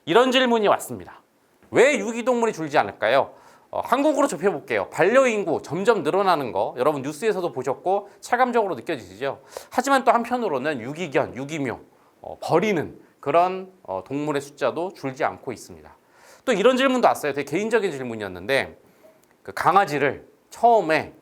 이런 질문이 왔습니다. 왜 유기동물이 줄지 않을까요? 한국으로 좁혀볼게요. 반려인구 점점 늘어나는 거 여러분 뉴스에서도 보셨고 체감적으로 느껴지시죠? 하지만 또 한편으로는 유기견, 유기묘, 버리는 그런 동물의 숫자도 줄지 않고 있습니다. 또 이런 질문도 왔어요. 되게 개인적인 질문이었는데 그 강아지를 처음에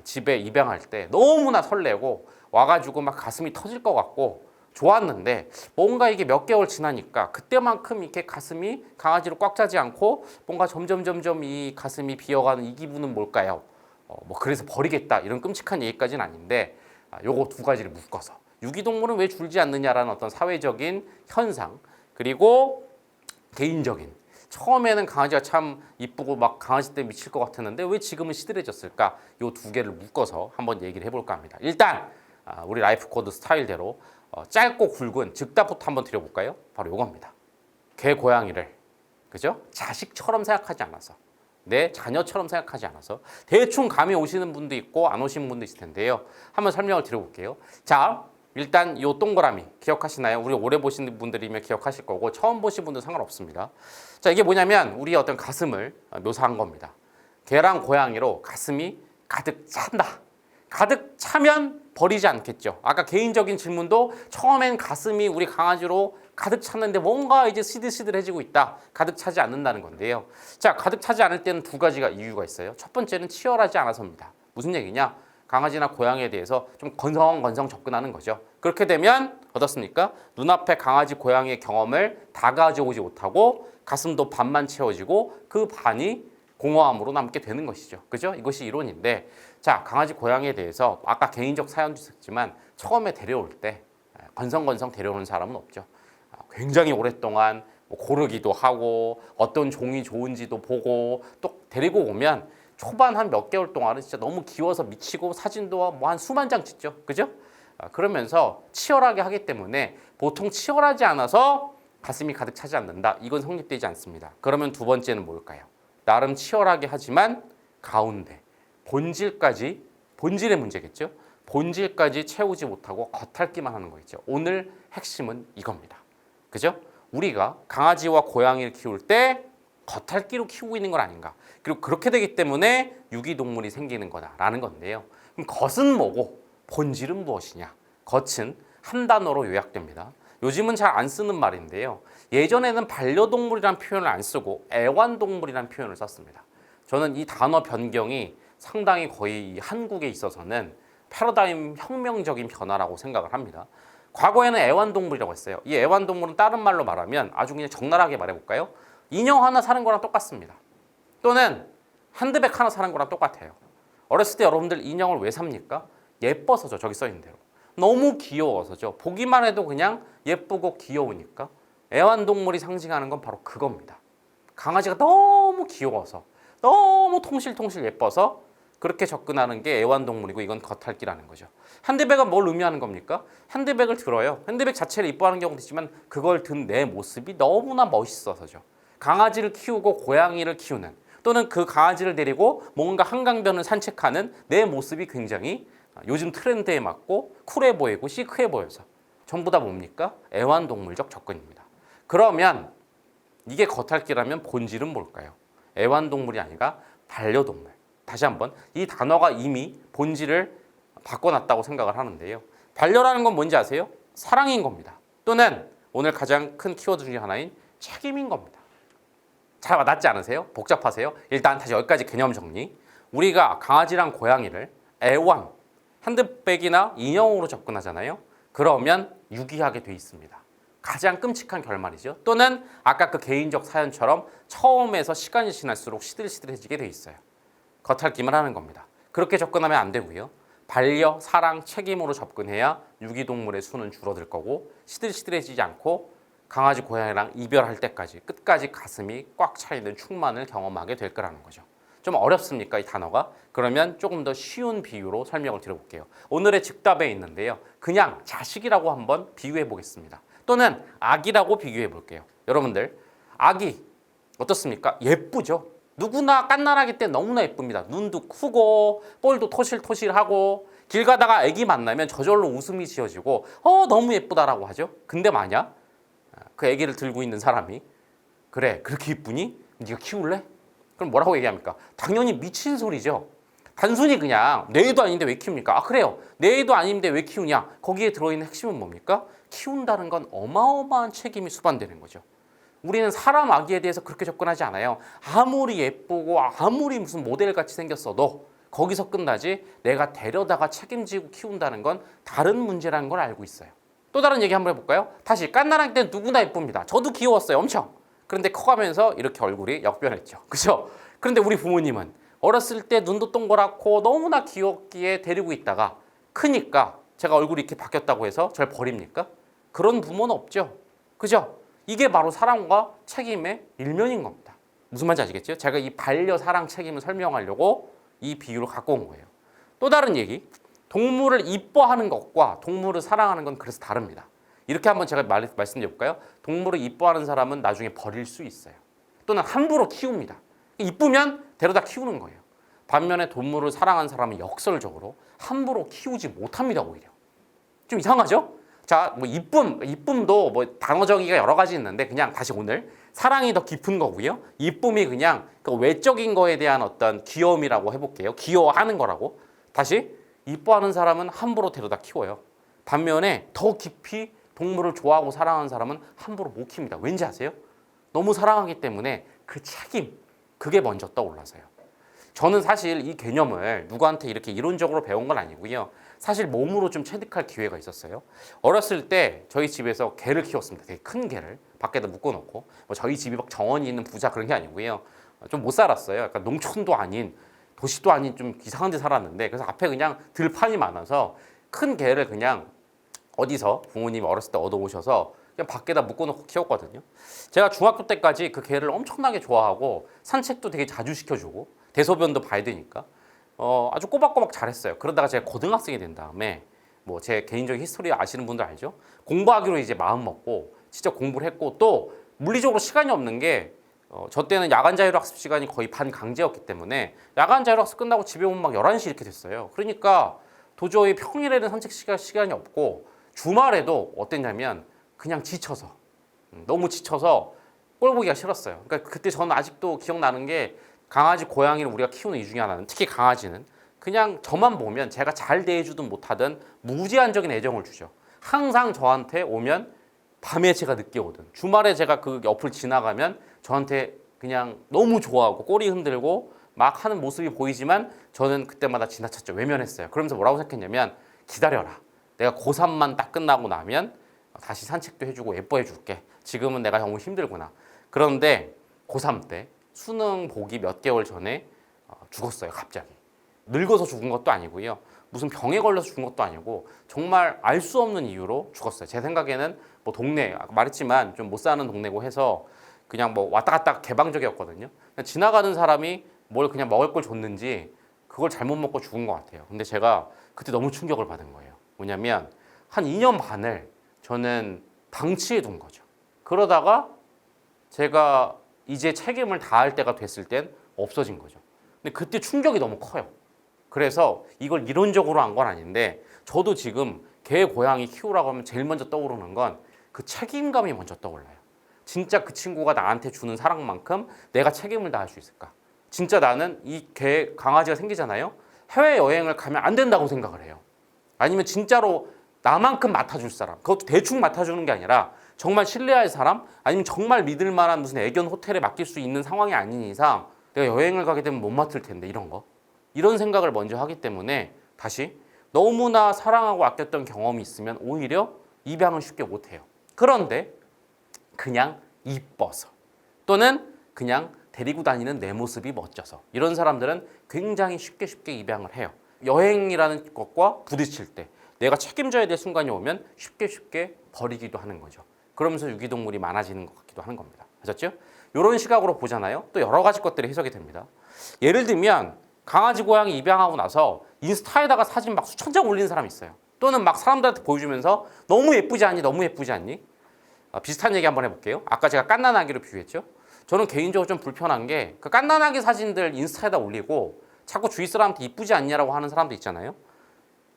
집에 입양할 때 너무나 설레고 와가지고 막 가슴이 터질 것 같고 좋았는데 뭔가 이게 몇 개월 지나니까 그때만큼 이렇게 가슴이 강아지로 꽉 차지 않고 뭔가 점점 이 가슴이 비어가는 이 기분은 뭘까요? 뭐 그래서 버리겠다 이런 끔찍한 얘기까지는 아닌데 요거 두 가지를 묶어서 유기동물은 왜 줄지 않느냐라는 어떤 사회적인 현상 그리고 개인적인 처음에는 강아지가 참 이쁘고 막 강아지 때문에 미칠 것 같았는데 왜 지금은 시들해졌을까? 요 두 개를 묶어서 한번 얘기를 해볼까 합니다. 일단 우리 라이프 코드 스타일대로 짧고 굵은 즉답부터 한번 드려볼까요? 바로 요겁니다. 개 고양이를 그죠? 자식처럼 생각하지 않아서 내 자녀처럼 생각하지 않아서 대충 감이 오시는 분도 있고 안 오시는 분도 있을 텐데요. 한번 설명을 드려볼게요. 자, 일단 요 동그라미 기억하시나요? 우리 오래 보신 분들이면 기억하실 거고 처음 보신 분들 상관없습니다. 자, 이게 뭐냐면 우리 어떤 가슴을 묘사한 겁니다. 개랑 고양이로 가슴이 가득 찬다. 가득 차면 버리지 않겠죠. 아까 개인적인 질문도 처음엔 가슴이 우리 강아지로 가득 찼는데 뭔가 이제 시들시들해지고 있다. 가득 차지 않는다는 건데요. 자, 가득 차지 않을 때는 두 가지가 이유가 있어요. 첫 번째는 치열하지 않아서입니다. 무슨 얘기냐? 강아지나 고양이에 대해서 좀 건성건성 접근하는 거죠. 그렇게 되면 어떻습니까? 눈앞에 강아지, 고양이의 경험을 다 가져오지 못하고 가슴도 반만 채워지고 그 반이 공허함으로 남게 되는 것이죠. 그죠? 이것이 이론인데 자, 강아지, 고양이에 대해서 아까 개인적 사연도 있었지만 처음에 데려올 때 건성건성 데려오는 사람은 없죠. 굉장히 오랫동안 고르기도 하고 어떤 종이 좋은지도 보고 또 데리고 오면 초반 한 몇 개월 동안은 진짜 너무 귀여워서 미치고 사진도 뭐 한 수만 장 찍죠. 그죠? 그러면서 치열하게 하기 때문에 보통 치열하지 않아서 가슴이 가득 차지 않는다. 이건 성립되지 않습니다. 그러면 두 번째는 뭘까요? 나름 치열하게 하지만 가운데 본질의 문제겠죠. 본질까지 채우지 못하고 겉핥기만 하는 거 있죠. 오늘 핵심은 이겁니다. 그죠? 우리가 강아지와 고양이를 키울 때 겉핥기로 키우고 있는 건 아닌가. 그리고 그렇게 되기 때문에 유기동물이 생기는 거다라는 건데요. 그럼 겉은 뭐고 본질은 무엇이냐? 겉은 한 단어로 요약됩니다. 요즘은 잘 안 쓰는 말인데요. 예전에는 반려동물이라는 표현을 안 쓰고 애완동물이라는 표현을 썼습니다. 저는 이 단어 변경이 상당히 거의 한국에 있어서는 패러다임 혁명적인 변화라고 생각을 합니다. 과거에는 애완동물이라고 했어요. 이 애완동물은 다른 말로 말하면 아주 그냥 적나라하게 말해볼까요? 인형 하나 사는 거랑 똑같습니다. 또는 핸드백 하나 사는 거랑 똑같아요. 어렸을 때 여러분들 인형을 왜 삽니까? 예뻐서죠. 저기 써 있는 대로. 너무 귀여워서죠. 보기만 해도 그냥 예쁘고 귀여우니까. 애완동물이 상징하는 건 바로 그겁니다. 강아지가 너무 귀여워서 너무 통실통실 예뻐서 그렇게 접근하는 게 애완동물이고 이건 겉핥기라는 거죠. 핸드백은 뭘 의미하는 겁니까? 핸드백을 들어요. 핸드백 자체를 이뻐하는 경우도 있지만 그걸 든 내 모습이 너무나 멋있어서죠. 강아지를 키우고 고양이를 키우는 또는 그 강아지를 데리고 뭔가 한강변을 산책하는 내 모습이 굉장히 요즘 트렌드에 맞고 쿨해 보이고 시크해 보여서 전부 다 뭡니까? 애완동물적 접근입니다. 그러면 이게 겉핥기라면 본질은 뭘까요? 애완동물이 아니라 반려동물. 다시 한번 이 단어가 이미 본질을 바꿔놨다고 생각을 하는데요. 반려라는 건 뭔지 아세요? 사랑인 겁니다. 또는 오늘 가장 큰 키워드 중에 하나인 책임인 겁니다. 잘 와닿지 않으세요? 복잡하세요? 일단 다시 여기까지 개념 정리. 우리가 강아지랑 고양이를 애완, 핸드백이나 인형으로 접근하잖아요. 그러면 유기하게 돼 있습니다. 가장 끔찍한 결말이죠. 또는 아까 그 개인적 사연처럼 처음에서 시간이 지날수록 시들시들해지게 돼 있어요. 겉핥기만 하는 겁니다. 그렇게 접근하면 안 되고요. 반려, 사랑, 책임으로 접근해야 유기동물의 수는 줄어들 거고 시들시들해지지 않고 강아지, 고양이랑 이별할 때까지 끝까지 가슴이 꽉 차있는 충만을 경험하게 될 거라는 거죠. 좀 어렵습니까, 이 단어가? 그러면 조금 더 쉬운 비유로 설명을 드려볼게요. 오늘의 즉답에 있는데요. 그냥 자식이라고 한번 비유해 보겠습니다. 또는 아기라고 비교해 볼게요. 여러분들, 아기 어떻습니까? 예쁘죠? 누구나 깐난아기 때 너무나 예쁩니다. 눈도 크고 볼도 토실토실하고 길 가다가 아기 만나면 저절로 웃음이 지어지고 너무 예쁘다라고 하죠. 근데 만약 그 아기를 들고 있는 사람이 그래 그렇게 이쁘니? 네가 키울래? 그럼 뭐라고 얘기합니까? 당연히 미친 소리죠. 단순히 그냥 내 애도 아닌데 왜 키웁니까? 아 그래요. 내 애도 아닌데 왜 키우냐? 거기에 들어있는 핵심은 뭡니까? 키운다는 건 어마어마한 책임이 수반되는 거죠. 우리는 사람 아기에 대해서 그렇게 접근하지 않아요. 아무리 예쁘고 아무리 무슨 모델같이 생겼어도 거기서 끝나지 내가 데려다가 책임지고 키운다는 건 다른 문제라는 걸 알고 있어요. 또 다른 얘기 한번 해볼까요? 다시 깐나랑 때 누구나 예쁩니다. 저도 귀여웠어요. 엄청. 그런데 커가면서 이렇게 얼굴이 역변했죠. 그죠? 그런데 우리 부모님은 어렸을 때 눈도 동그랗고 너무나 귀엽기에 데리고 있다가 크니까 제가 얼굴이 이렇게 바뀌었다고 해서 저를 버립니까? 그런 부모는 없죠. 그죠? 이게 바로 사랑과 책임의 일면인 겁니다. 무슨 말인지 아시겠죠? 제가 이 반려 사랑 책임을 설명하려고 이 비유를 갖고 온 거예요. 또 다른 얘기, 동물을 이뻐하는 것과 동물을 사랑하는 건 그래서 다릅니다. 이렇게 한번 제가 말씀드려 볼까요? 동물을 이뻐하는 사람은 나중에 버릴 수 있어요. 또는 함부로 키웁니다. 이쁘면 데려다 키우는 거예요. 반면에 동물을 사랑하는 사람은 역설적으로 함부로 키우지 못합니다. 오히려 좀 이상하죠? 자, 뭐 이쁨도 뭐 단어 정의가 여러 가지 있는데 그냥 다시 오늘 사랑이 더 깊은 거고요. 이쁨이 그냥 그 외적인 거에 대한 어떤 귀여움이라고 해볼게요. 귀여워하는 거라고. 다시 이뻐하는 사람은 함부로 데려다 키워요. 반면에 더 깊이 동물을 좋아하고 사랑하는 사람은 함부로 못 키웁니다. 왠지 아세요? 너무 사랑하기 때문에 그 책임, 그게 먼저 떠올라서요. 저는 사실 이 개념을 누구한테 이렇게 이론적으로 배운 건 아니고요. 사실 몸으로 좀 체득할 기회가 있었어요. 어렸을 때 저희 집에서 개를 키웠습니다. 되게 큰 개를 밖에다 묶어놓고 뭐 저희 집이 막 정원이 있는 부자 그런 게 아니고요. 좀 못 살았어요. 약간 농촌도 아닌 도시도 아닌 좀 이상한 데 살았는데 그래서 앞에 그냥 들판이 많아서 큰 개를 그냥 어디서 부모님이 어렸을 때 얻어오셔서 그냥 밖에다 묶어놓고 키웠거든요. 제가 중학교 때까지 그 개를 엄청나게 좋아하고 산책도 되게 자주 시켜주고 대소변도 봐야 되니까 아주 꼬박꼬박 잘했어요. 그러다가 제가 고등학생이 된 다음에 뭐 제 개인적인 히스토리 아시는 분들 알죠? 공부하기로 이제 마음 먹고 진짜 공부를 했고 또 물리적으로 시간이 없는 게 저 때는 야간 자율학습 시간이 거의 반강제였기 때문에 야간 자율학습 끝나고 집에 오면 막 11시 이렇게 됐어요. 그러니까 도저히 평일에는 산책 시간이 없고 주말에도 어땠냐면 그냥 지쳐서 너무 지쳐서 꼴 보기가 싫었어요. 그러니까 그때 저는 아직도 기억나는 게 강아지, 고양이를 우리가 키우는 이유 중에 하나는 특히 강아지는 그냥 저만 보면 제가 잘 대해주든 못하든 무제한적인 애정을 주죠. 항상 저한테 오면 밤에 제가 늦게 오든 주말에 제가 그 옆을 지나가면 저한테 그냥 너무 좋아하고 꼬리 흔들고 막 하는 모습이 보이지만 저는 그때마다 지나쳤죠. 외면했어요. 그러면서 뭐라고 생각했냐면 기다려라. 내가 고3만 딱 끝나고 나면 다시 산책도 해주고 예뻐해 줄게. 지금은 내가 너무 힘들구나. 그런데 고3 때 수능 보기 몇 개월 전에 죽었어요. 갑자기. 늙어서 죽은 것도 아니고요. 무슨 병에 걸려서 죽은 것도 아니고 정말 알 수 없는 이유로 죽었어요. 제 생각에는 뭐 동네, 아까 말했지만 좀 못 사는 동네고 해서 그냥 뭐 왔다 갔다 개방적이었거든요. 그냥 지나가는 사람이 뭘 그냥 먹을 걸 줬는지 그걸 잘못 먹고 죽은 것 같아요. 근데 제가 그때 너무 충격을 받은 거예요. 뭐냐면 한 2년 반을 저는 방치해 둔 거죠. 그러다가 제가 이제 책임을 다할 때가 됐을 땐 없어진 거죠. 근데 그때 충격이 너무 커요. 그래서 이걸 이론적으로 한 건 아닌데 저도 지금 개, 고양이 키우라고 하면 제일 먼저 떠오르는 건 그 책임감이 먼저 떠올라요. 진짜 그 친구가 나한테 주는 사랑만큼 내가 책임을 다할 수 있을까? 진짜 나는 이 개, 강아지가 생기잖아요. 해외여행을 가면 안 된다고 생각을 해요. 아니면 진짜로 나만큼 맡아줄 사람, 그것도 대충 맡아주는 게 아니라 정말 신뢰할 사람, 아니면 정말 믿을 만한 무슨 애견 호텔에 맡길 수 있는 상황이 아닌 이상 내가 여행을 가게 되면 못 맡을 텐데 이런 생각을 먼저 하기 때문에 다시 너무나 사랑하고 아꼈던 경험이 있으면 오히려 입양을 쉽게 못해요. 그런데 그냥 이뻐서 또는 그냥 데리고 다니는 내 모습이 멋져서 이런 사람들은 굉장히 쉽게 입양을 해요. 여행이라는 것과 부딪힐 때 내가 책임져야 될 순간이 오면 쉽게 버리기도 하는 거죠. 그러면서 유기동물이 많아지는 것 같기도 하는 겁니다. 아셨죠? 이런 시각으로 보잖아요. 또 여러 가지 것들이 해석이 됩니다. 예를 들면 강아지, 고양이 입양하고 나서 인스타에다가 사진 막 수천 장 올리는 사람이 있어요. 또는 막 사람들한테 보여주면서 너무 예쁘지 않니? 너무 예쁘지 않니? 비슷한 얘기 한번 해볼게요. 아까 제가 깐난아기로 비유했죠. 저는 개인적으로 좀 불편한 게 그 깐난아기 사진들 인스타에다 올리고 자꾸 주위 사람한테 이쁘지 않냐라고 하는 사람도 있잖아요.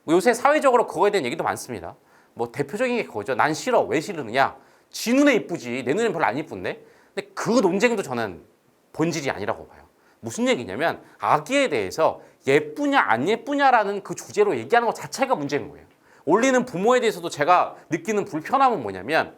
요새 사회적으로 그거에 대한 얘기도 많습니다. 뭐 대표적인 게 그거죠. 난 싫어. 왜 싫으느냐? 지 눈에 이쁘지. 내 눈엔 별로 안 이쁜데? 근데 그 논쟁도 저는 본질이 아니라고 봐요. 무슨 얘기냐면 아기에 대해서 예쁘냐 안 예쁘냐라는 그 주제로 얘기하는 것 자체가 문제인 거예요. 올리는 부모에 대해서도 제가 느끼는 불편함은 뭐냐면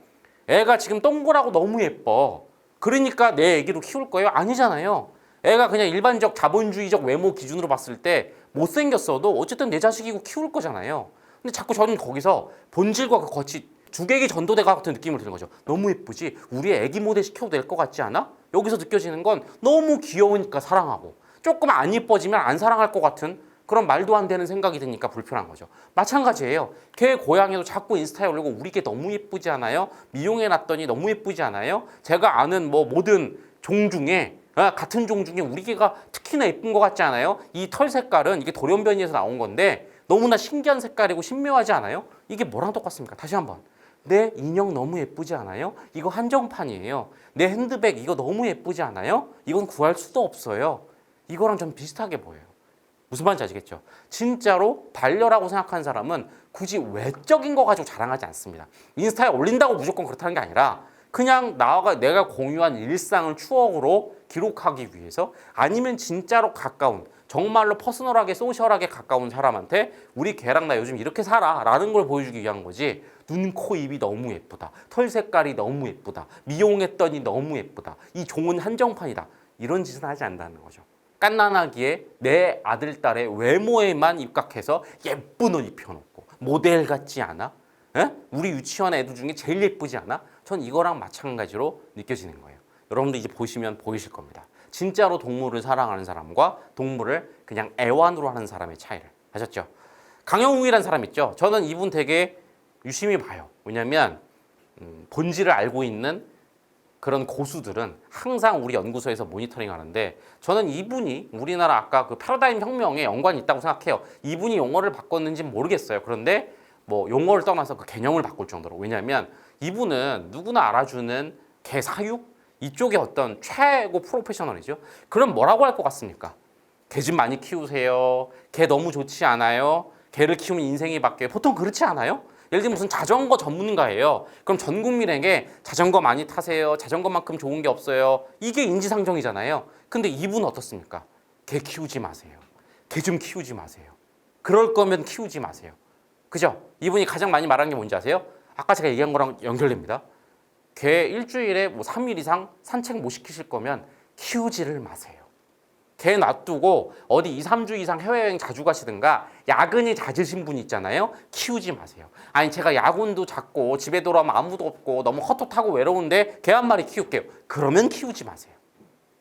애가 지금 동그랗고 너무 예뻐. 그러니까 내 애기로 키울 거예요? 아니잖아요. 애가 그냥 일반적 자본주의적 외모 기준으로 봤을 때 못생겼어도 어쨌든 내 자식이고 키울 거잖아요. 근데 자꾸 저는 거기서 본질과 그 겉이 주객이 전도대가 같은 느낌을 드는 거죠. 너무 예쁘지? 우리 애기 모델 시켜도 될 것 같지 않아? 여기서 느껴지는 건 너무 귀여우니까 사랑하고 조금 안 예뻐지면 안 사랑할 것 같은 그런 말도 안 되는 생각이 드니까 불편한 거죠. 마찬가지예요. 걔 고양이도 자꾸 인스타에 올리고 우리 개 너무 예쁘지 않아요? 미용해놨더니 너무 예쁘지 않아요? 제가 아는 뭐 모든 종 중에 같은 종 중에 우리 개가 특히나 예쁜 것 같지 않아요? 이 털 색깔은 이게 돌연변이에서 나온 건데 너무나 신기한 색깔이고 신묘하지 않아요? 이게 뭐랑 똑같습니까? 다시 한번. 내 인형 너무 예쁘지 않아요? 이거 한정판이에요. 내 핸드백 이거 너무 예쁘지 않아요? 이건 구할 수도 없어요. 이거랑 좀 비슷하게 보여요. 무슨 말인지 아시겠죠? 진짜로 반려라고 생각하는 사람은 굳이 외적인 거 가지고 자랑하지 않습니다. 인스타에 올린다고 무조건 그렇다는 게 아니라 그냥 내가 공유한 일상을 추억으로 기록하기 위해서 아니면 진짜로 가까운 정말로 퍼스널하게 소셜하게 가까운 사람한테 우리 걔랑 나 요즘 이렇게 살아 라는 걸 보여주기 위한 거지. 눈, 코, 입이 너무 예쁘다. 털 색깔이 너무 예쁘다. 미용했더니 너무 예쁘다. 이 종은 한정판이다. 이런 짓은 하지 않는다는 거죠. 갓난아기에 내 아들, 딸의 외모에만 입각해서 예쁜 옷 입혀놓고 모델 같지 않아? 에? 우리 유치원 애들 중에 제일 예쁘지 않아? 전 이거랑 마찬가지로 느껴지는 거예요. 여러분도 이제 보시면 보이실 겁니다. 진짜로 동물을 사랑하는 사람과 동물을 그냥 애완으로 하는 사람의 차이를 하셨죠. 강영웅이라는 사람 있죠. 저는 이분 되게 유심히 봐요. 왜냐하면 본질을 알고 있는 그런 고수들은 항상 우리 연구소에서 모니터링 하는데 저는 이분이 우리나라 아까 그 패러다임 혁명에 연관이 있다고 생각해요. 이분이 용어를 바꿨는지는 모르겠어요. 그런데 뭐 용어를 떠나서 그 개념을 바꿀 정도로. 왜냐하면 이분은 누구나 알아주는 개 사육? 이쪽에 어떤 최고 프로페셔널이죠. 그럼 뭐라고 할 것 같습니까? 개 좀 많이 키우세요. 개 너무 좋지 않아요? 개를 키우면 인생이 바뀌어요. 보통 그렇지 않아요? 예를 들면 무슨 자전거 전문가예요. 그럼 전 국민에게 자전거 많이 타세요. 자전거만큼 좋은 게 없어요. 이게 인지상정이잖아요. 근데 이분은 어떻습니까? 개 키우지 마세요. 개 좀 키우지 마세요. 그럴 거면 키우지 마세요. 그죠? 이분이 가장 많이 말한 게 뭔지 아세요? 아까 제가 얘기한 거랑 연결됩니다. 개 일주일에 뭐 3일 이상 산책 못 시키실 거면 키우지를 마세요. 개 놔두고 어디 2, 3주 이상 해외여행 자주 가시든가 야근이 잦으신 분 있잖아요. 키우지 마세요. 아니 제가 야근도 잦고 집에 돌아오면 아무도 없고 너무 헛헛하고 외로운데 개 한 마리 키울게요. 그러면 키우지 마세요.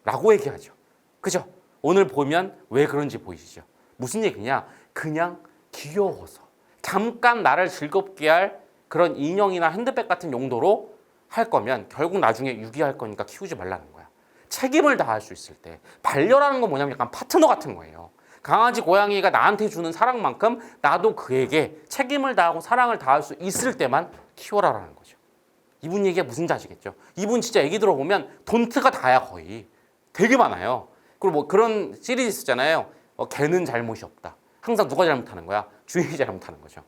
라고 얘기하죠. 그죠? 오늘 보면 왜 그런지 보이시죠? 무슨 얘기냐? 그냥 귀여워서 잠깐 나를 즐겁게 할 그런 인형이나 핸드백 같은 용도로 할 거면 결국 나중에 유기할 거니까 키우지 말라는 거야. 책임을 다할 수 있을 때 반려라는 건 뭐냐면 약간 파트너 같은 거예요. 강아지, 고양이가 나한테 주는 사랑만큼 나도 그에게 책임을 다하고 사랑을 다할 수 있을 때만 키워라라는 거죠. 이분 얘기가 무슨지 아시겠죠? 이분 진짜 얘기 들어보면 돈트가 다야 거의. 되게 많아요. 그리고 뭐 그런 시리즈 있잖아요. 개는 잘못이 없다. 항상 누가 잘못하는 거야? 주인이 잘못하는 거죠.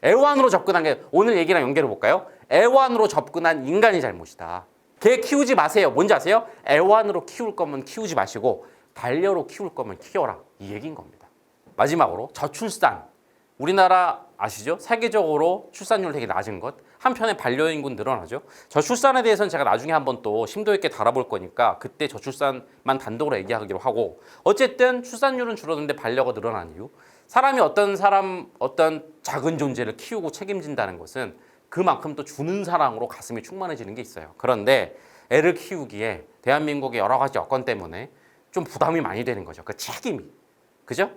애완으로 접근한 게 오늘 얘기랑 연결해 볼까요? 애완으로 접근한 인간이 잘못이다. 개 키우지 마세요. 뭔지 아세요? 애완으로 키울 거면 키우지 마시고 반려로 키울 거면 키워라. 이 얘기인 겁니다. 마지막으로 저출산. 우리나라 아시죠? 세계적으로 출산율 되게 낮은 것. 한편에 반려인군 늘어나죠. 저출산에 대해서는 제가 나중에 한번 또 심도 있게 다뤄볼 거니까 그때 저출산만 단독으로 얘기하기로 하고 어쨌든 출산율은 줄어드는데 반려가 늘어난 이유. 사람이 어떤 작은 존재를 키우고 책임진다는 것은 그만큼 또 주는 사랑으로 가슴이 충만해지는 게 있어요. 그런데 애를 키우기에 대한민국의 여러 가지 여건 때문에 좀 부담이 많이 되는 거죠. 그 책임이. 그죠?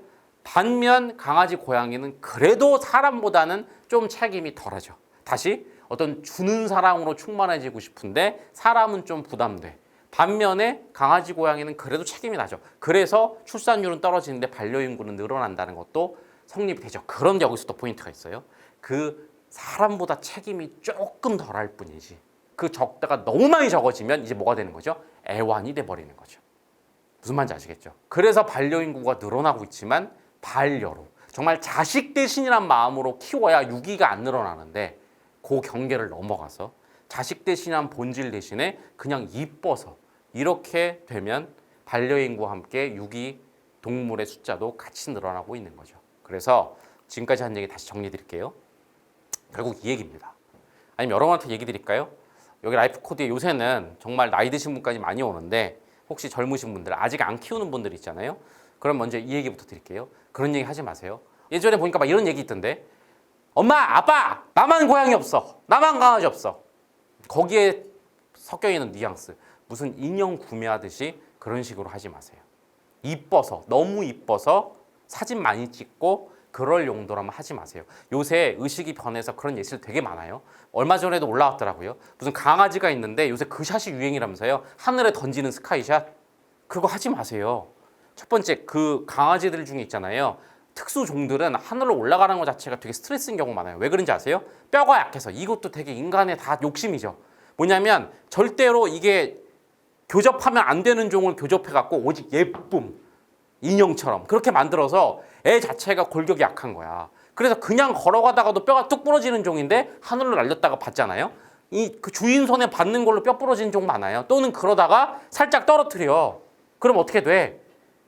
반면 강아지, 고양이는 그래도 사람보다는 좀 책임이 덜하죠. 다시 어떤 주는 사랑으로 충만해지고 싶은데 사람은 좀 부담돼. 반면에 강아지, 고양이는 그래도 책임이 나죠. 그래서 출산율은 떨어지는데 반려인구는 늘어난다는 것도 성립이 되죠. 그런데 여기서 또 포인트가 있어요. 그 사람보다 책임이 조금 덜할 뿐이지 그 적다가 너무 많이 적어지면 이제 뭐가 되는 거죠? 애완이 돼버리는 거죠. 무슨 말인지 아시겠죠? 그래서 반려인구가 늘어나고 있지만 반려로 정말 자식 대신이란 마음으로 키워야 유기가 안 늘어나는데 그 경계를 넘어가서 자식 대신한 본질 대신에 그냥 이뻐서 이렇게 되면 반려인과 함께 유기 동물의 숫자도 같이 늘어나고 있는 거죠. 그래서 지금까지 한 얘기 다시 정리해 드릴게요. 결국 이 얘기입니다. 아니면 여러분한테 얘기 드릴까요? 여기 라이프 코드에 요새는 정말 나이 드신 분까지 많이 오는데 혹시 젊으신 분들 아직 안 키우는 분들 있잖아요. 그럼 먼저 이 얘기부터 드릴게요. 그런 얘기 하지 마세요. 예전에 보니까 막 이런 얘기 있던데 엄마 아빠 나만 고양이 없어 나만 강아지 없어. 거기에 섞여 있는 뉘앙스 무슨 인형 구매하듯이 그런 식으로 하지 마세요. 이뻐서 너무 이뻐서 사진 많이 찍고 그럴 용도라면 하지 마세요. 요새 의식이 변해서 그런 예시들 되게 많아요. 얼마 전에도 올라왔더라고요. 무슨 강아지가 있는데 요새 그 샷이 유행이라면서요. 하늘에 던지는 스카이샷. 그거 하지 마세요. 첫 번째 그 강아지들 중에 있잖아요. 특수 종들은 하늘로 올라가는 것 자체가 되게 스트레스인 경우가 많아요. 왜 그런지 아세요? 뼈가 약해서. 이것도 되게 인간의 다 욕심이죠. 뭐냐면 절대로 이게 교접하면 안 되는 종을 교접해갖고 오직 예쁨, 인형처럼 그렇게 만들어서 애 자체가 골격이 약한 거야. 그래서 그냥 걸어가다가도 뼈가 뚝 부러지는 종인데 하늘로 날렸다가 받잖아요. 그 주인 손에 받는 걸로 뼈 부러지는 종 많아요. 또는 그러다가 살짝 떨어뜨려. 그럼 어떻게 돼?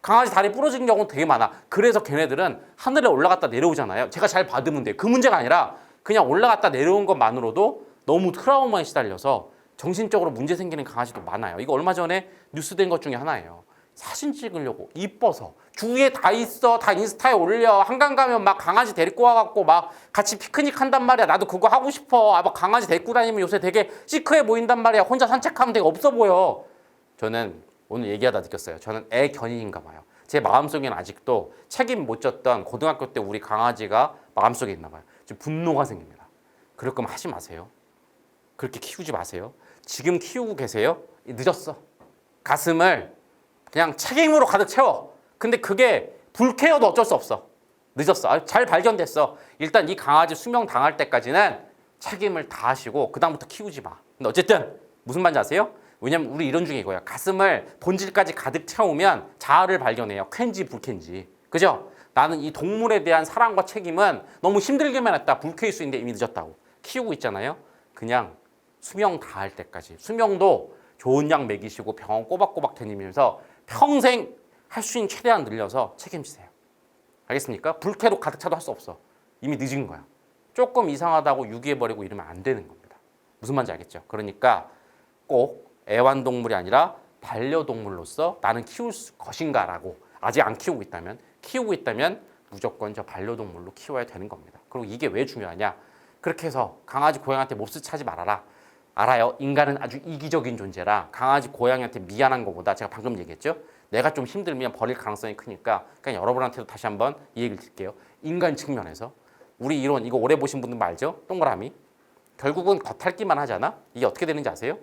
강아지 다리 부러지는 경우는 되게 많아. 그래서 걔네들은 하늘에 올라갔다 내려오잖아요. 제가 잘 받으면 돼. 그 문제가 아니라 그냥 올라갔다 내려온 것만으로도 너무 트라우마에 시달려서 정신적으로 문제 생기는 강아지도 많아요. 이거 얼마 전에 뉴스된 것 중에 하나예요. 사진 찍으려고 이뻐서 주위에 다 있어. 다 인스타에 올려. 한강 가면 막 강아지 데리고 와갖고 막 같이 피크닉 한단 말이야. 나도 그거 하고 싶어. 막 강아지 데리고 다니면 요새 되게 시크해 보인단 말이야. 혼자 산책하면 되게 없어 보여. 저는 오늘 얘기하다 느꼈어요. 저는 애 견인인가 봐요. 제 마음속에는 아직도 책임 못 졌던 고등학교 때 우리 강아지가 마음속에 있나 봐요. 지금 분노가 생깁니다. 그럴 거면 하지 마세요. 그렇게 키우지 마세요. 지금 키우고 계세요? 늦었어. 가슴을 그냥 책임으로 가득 채워. 근데 그게 불쾌해도 어쩔 수 없어. 늦었어. 잘 발견됐어. 일단 이 강아지 수명 당할 때까지는 책임을 다 하시고 그 다음부터 키우지 마. 근데 어쨌든 무슨 말인지 아세요? 왜냐면 우리 이런 중에 이거야. 가슴을 본질까지 가득 채우면 자아를 발견해요. 쾌인지 불쾌인지. 그죠? 나는 이 동물에 대한 사랑과 책임은 너무 힘들게만 했다. 불쾌일 수 있는데 이미 늦었다고. 키우고 있잖아요. 그냥 수명 다할 때까지. 수명도 좋은 약 먹이시고 병원 꼬박꼬박 다니면서 평생 할 수 있는 최대한 늘려서 책임지세요. 알겠습니까? 불쾌도 가득 차도 할 수 없어. 이미 늦은 거야. 조금 이상하다고 유기해버리고 이러면 안 되는 겁니다. 무슨 말인지 알겠죠? 그러니까 꼭 애완동물이 아니라 반려동물로서 나는 키울 것인가라고 아직 안 키우고 있다면 무조건 저 반려동물로 키워야 되는 겁니다. 그리고 이게 왜 중요하냐? 그렇게 해서 강아지 고양이한테 몹쓸 차지 말아라. 알아요. 인간은 아주 이기적인 존재라 강아지 고양이한테 미안한 것보다 제가 방금 얘기했죠. 내가 좀 힘들면 버릴 가능성이 크니까 그냥 여러분한테도 다시 한번 이 얘기를 드릴게요. 인간 측면에서 우리 이론 이거 오래 보신 분들 알죠? 동그라미. 결국은 겉핥기만 하잖아. 이게 어떻게 되는지 아세요?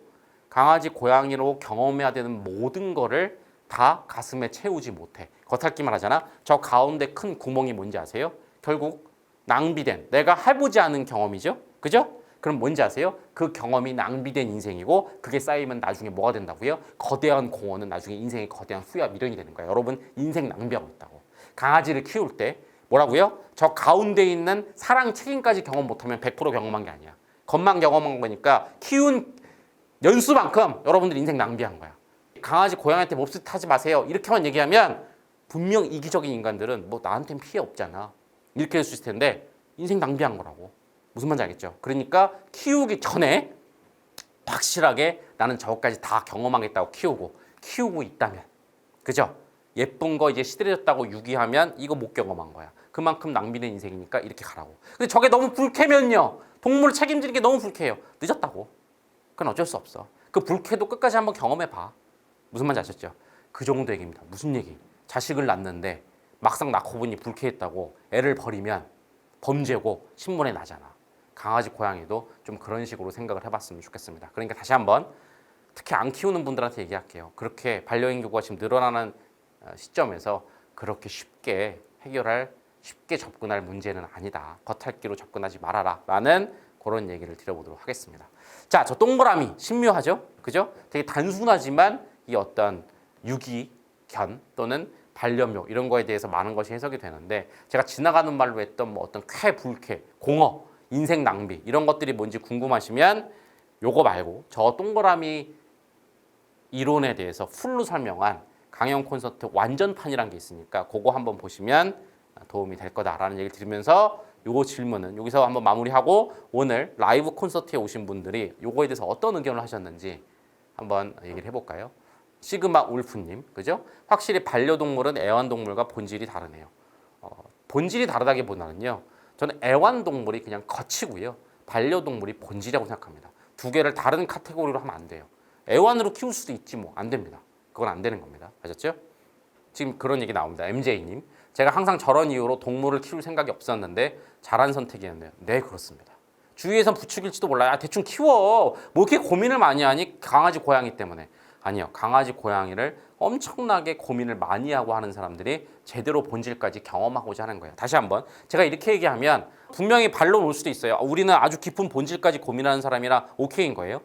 강아지 고양이로 경험해야 되는 모든 거를 다 가슴에 채우지 못해. 겉핥기만 하잖아. 저 가운데 큰 구멍이 뭔지 아세요? 결국 낭비된 내가 해보지 않은 경험이죠. 그죠? 그럼 뭔지 아세요? 그 경험이 낭비된 인생이고 그게 쌓이면 나중에 뭐가 된다고요? 거대한 공허는 나중에 인생의 거대한 후회와 미련이 되는 거예요. 여러분 인생 낭비하고 있다고. 강아지를 키울 때 뭐라고요? 저 가운데 있는 사랑 책임까지 경험 못하면 100% 경험한 게 아니야. 겉만 경험한 거니까 키운 연수만큼 여러분들 인생 낭비한 거야. 강아지 고양이한테 몹쓸 타지 마세요. 이렇게만 얘기하면 분명 이기적인 인간들은 뭐 나한테는 피해 없잖아. 이렇게 될 수 있을 텐데 인생 낭비한 거라고. 무슨 말인지 알겠죠? 그러니까 키우기 전에 확실하게 나는 저것까지 다 경험하겠다고 키우고 있다면 그죠? 예쁜 거 이제 시들해졌다고 유기하면 이거 못 경험한 거야. 그만큼 낭비된 인생이니까 이렇게 가라고. 근데 저게 너무 불쾌면요. 동물을 책임지는 게 너무 불쾌해요. 늦었다고. 그건 어쩔 수 없어. 그 불쾌도 끝까지 한번 경험해봐. 무슨 말인지 아셨죠? 그 정도 얘기입니다. 무슨 얘기? 자식을 낳는데 막상 낳고 보니 불쾌했다고 애를 버리면 범죄고 신문에 나잖아. 강아지 고양이도 좀 그런 식으로 생각을 해봤으면 좋겠습니다. 그러니까 다시 한번 특히 안 키우는 분들한테 얘기할게요. 그렇게 반려인구가 지금 늘어나는 시점에서 그렇게 쉽게 쉽게 접근할 문제는 아니다. 겉핥기로 접근하지 말아라 라는 그런 얘기를 드려보도록 하겠습니다. 자, 저 동그라미 신묘하죠? 그죠? 되게 단순하지만 이 어떤 유기견 또는 반려묘 이런 거에 대해서 많은 것이 해석이 되는데 제가 지나가는 말로 했던 뭐 어떤 쾌, 불쾌, 공허, 인생 낭비 이런 것들이 뭔지 궁금하시면 요거 말고 저 동그라미 이론에 대해서 풀로 설명한 강연 콘서트 완전판이라는 게 있으니까 그거 한번 보시면 도움이 될 거다라는 얘기를 드리면서 요 질문은 여기서 한번 마무리하고 오늘 라이브 콘서트에 오신 분들이 요거에 대해서 어떤 의견을 하셨는지 한번 얘기를 해볼까요? 시그마 울프님, 그죠? 확실히 반려동물은 애완동물과 본질이 다르네요. 본질이 다르다기보다는요, 저는 애완동물이 그냥 거치고요, 반려동물이 본질이라고 생각합니다. 두 개를 다른 카테고리로 하면 안 돼요. 애완으로 키울 수도 있지 뭐 안 됩니다. 그건 안 되는 겁니다. 아셨죠? 지금 그런 얘기 나옵니다. MJ님, 제가 항상 저런 이유로 동물을 키울 생각이 없었는데 잘한 선택이었네요. 네, 그렇습니다. 주위에선 부추길지도 몰라요. 아, 대충 키워. 뭐 이렇게 고민을 많이 하니? 강아지, 고양이 때문에. 아니요. 강아지, 고양이를 엄청나게 고민을 많이 하고 하는 사람들이 제대로 본질까지 경험하고자 하는 거예요. 다시 한번 제가 이렇게 얘기하면 분명히 반론 올 수도 있어요. 우리는 아주 깊은 본질까지 고민하는 사람이라 오케이인 거예요.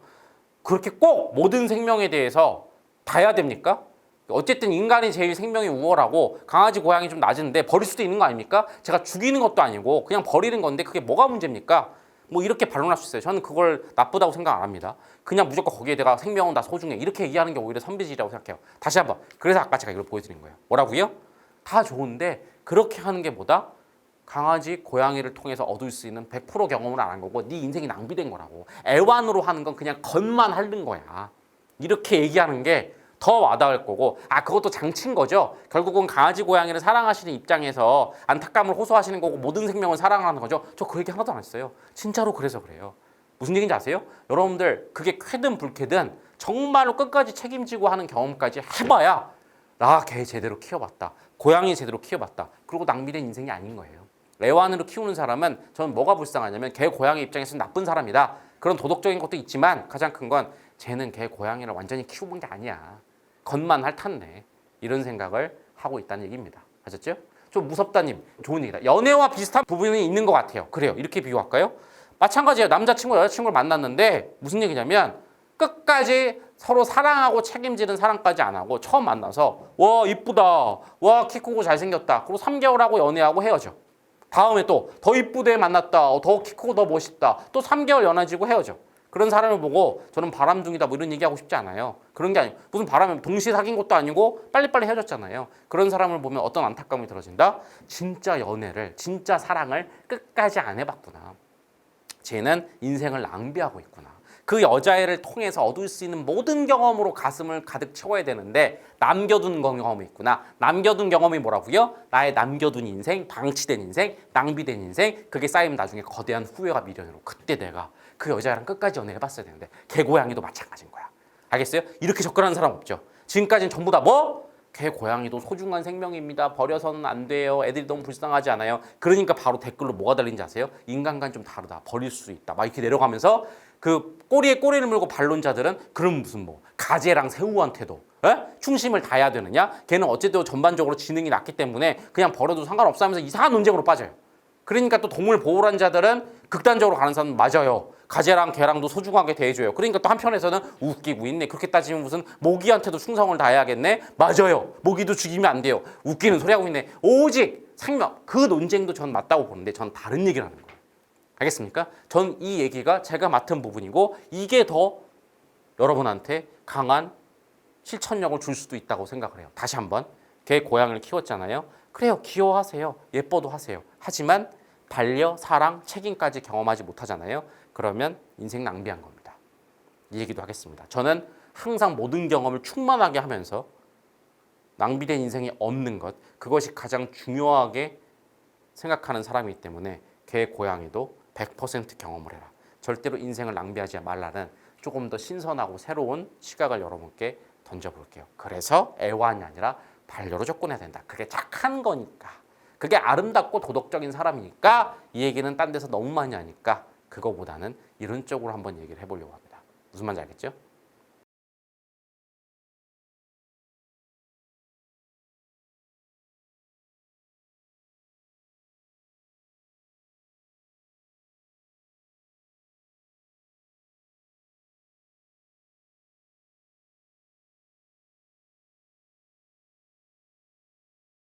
그렇게 꼭 모든 생명에 대해서 다 해야 됩니까? 어쨌든 인간이 제일 생명이 우월하고 강아지, 고양이 좀 낮은데 버릴 수도 있는 거 아닙니까? 제가 죽이는 것도 아니고 그냥 버리는 건데 그게 뭐가 문제입니까? 뭐 이렇게 반론할 수 있어요. 저는 그걸 나쁘다고 생각 안 합니다. 그냥 무조건 거기에 내가 생명은 다 소중해 이렇게 얘기하는 게 오히려 선비질이라고 생각해요. 다시 한번, 그래서 아까 제가 이걸 보여드린 거예요. 뭐라고요? 다 좋은데 그렇게 하는 게 뭐다? 강아지, 고양이를 통해서 얻을 수 있는 100% 경험을 안 한 거고 네 인생이 낭비된 거라고. 애완으로 하는 건 그냥 겉만 핥는 거야. 이렇게 얘기하는 게 더 와닿을 거고, 아, 그것도 장치인 거죠. 결국은 강아지, 고양이를 사랑하시는 입장에서 안타까움을 호소하시는 거고 모든 생명을 사랑하는 거죠. 저 그 얘기 하나도 안 했어요. 진짜로 그래서 그래요. 무슨 얘기인지 아세요? 여러분들 그게 쾌든 불쾌든 정말로 끝까지 책임지고 하는 경험까지 해봐야 나 개 제대로 키워봤다, 고양이 제대로 키워봤다, 그리고 낭비된 인생이 아닌 거예요. 애완으로 키우는 사람은 저는 뭐가 불쌍하냐면 개, 고양이 입장에서는 나쁜 사람이다, 그런 도덕적인 것도 있지만 가장 큰 건 쟤는 개, 고양이를 완전히 키워본 게 아니야, 겉만 핥았네, 이런 생각을 하고 있다는 얘기입니다. 아셨죠? 좀 무섭다님, 좋은 얘기다. 연애와 비슷한 부분이 있는 것 같아요. 그래요. 이렇게 비유할까요? 마찬가지예요. 남자친구, 여자친구를 만났는데 무슨 얘기냐면 끝까지 서로 사랑하고 책임지는 사랑까지 안 하고 처음 만나서 와 이쁘다, 와 키 크고 잘생겼다, 그리고 3개월하고 연애하고 헤어져. 다음에 또 더 이쁘대 만났다, 더 키 크고 더 멋있다, 또 3개월 연애지고 헤어져. 그런 사람을 보고 저는 바람둥이다 뭐 이런 얘기하고 싶지 않아요. 그런 게 아니고 무슨 바람을 동시에 사귄 것도 아니고 빨리빨리 헤어졌잖아요. 그런 사람을 보면 어떤 안타까움이 들어진다? 진짜 연애를, 진짜 사랑을 끝까지 안 해봤구나. 쟤는 인생을 낭비하고 있구나. 그 여자애를 통해서 얻을 수 있는 모든 경험으로 가슴을 가득 채워야 되는데 남겨둔 경험이 있구나. 남겨둔 경험이 뭐라고요? 나의 남겨둔 인생, 방치된 인생, 낭비된 인생. 그게 쌓이면 나중에 거대한 후회가 미련으로 그때 내가 그 여자랑 끝까지 연애해봤어야 되는데. 개고양이도 마찬가지인 거야. 알겠어요? 이렇게 접근하는 사람 없죠. 지금까지는 전부 다 뭐? 개, 고양이도 소중한 생명입니다. 버려서는 안 돼요. 애들이 너무 불쌍하지 않아요? 그러니까 바로 댓글로 뭐가 달린지 아세요? 인간과는 좀 다르다, 버릴 수 있다, 막 이렇게 내려가면서 그 꼬리에 꼬리를 물고 반론자들은 그럼 무슨 뭐 가재랑 새우한테도 충심을 다해야 되느냐? 걔는 어쨌든 전반적으로 지능이 낮기 때문에 그냥 버려도 상관없어 하면서 이상한 논쟁으로 빠져요. 그러니까 또 동물 보호란 자들은 극단적으로 가는 사람은 맞아요. 가재랑 개랑도 소중하게 대해줘요. 그러니까 또 한편에서는 웃기고 있네. 그렇게 따지면 무슨 모기한테도 충성을 다해야겠네. 맞아요. 모기도 죽이면 안 돼요. 웃기는 소리 하고 있네. 오직 생명, 그 논쟁도 전 맞다고 보는데 전 다른 얘기를 하는 거예요. 알겠습니까? 전 이 얘기가 제가 맡은 부분이고 이게 더 여러분한테 강한 실천력을 줄 수도 있다고 생각을 해요. 다시 한번, 개, 고양이를 키웠잖아요. 그래요. 귀여워하세요. 예뻐도 하세요. 하지만 반려, 사랑, 책임까지 경험하지 못하잖아요. 그러면 인생 낭비한 겁니다. 이 얘기도 하겠습니다. 저는 항상 모든 경험을 충만하게 하면서 낭비된 인생이 없는 것, 그것이 가장 중요하게 생각하는 사람이기 때문에 개, 고양이도 100% 경험을 해라. 절대로 인생을 낭비하지 말라는 조금 더 신선하고 새로운 시각을 여러분께 던져볼게요. 그래서 애완이 아니라 반려로 접근해야 된다. 그게 착한 거니까. 그게 아름답고 도덕적인 사람이니까. 이 얘기는 딴 데서 너무 많이 하니까 그거보다는 이런 쪽으로 한번 얘기를 해보려고 합니다. 무슨 말인지 알겠죠?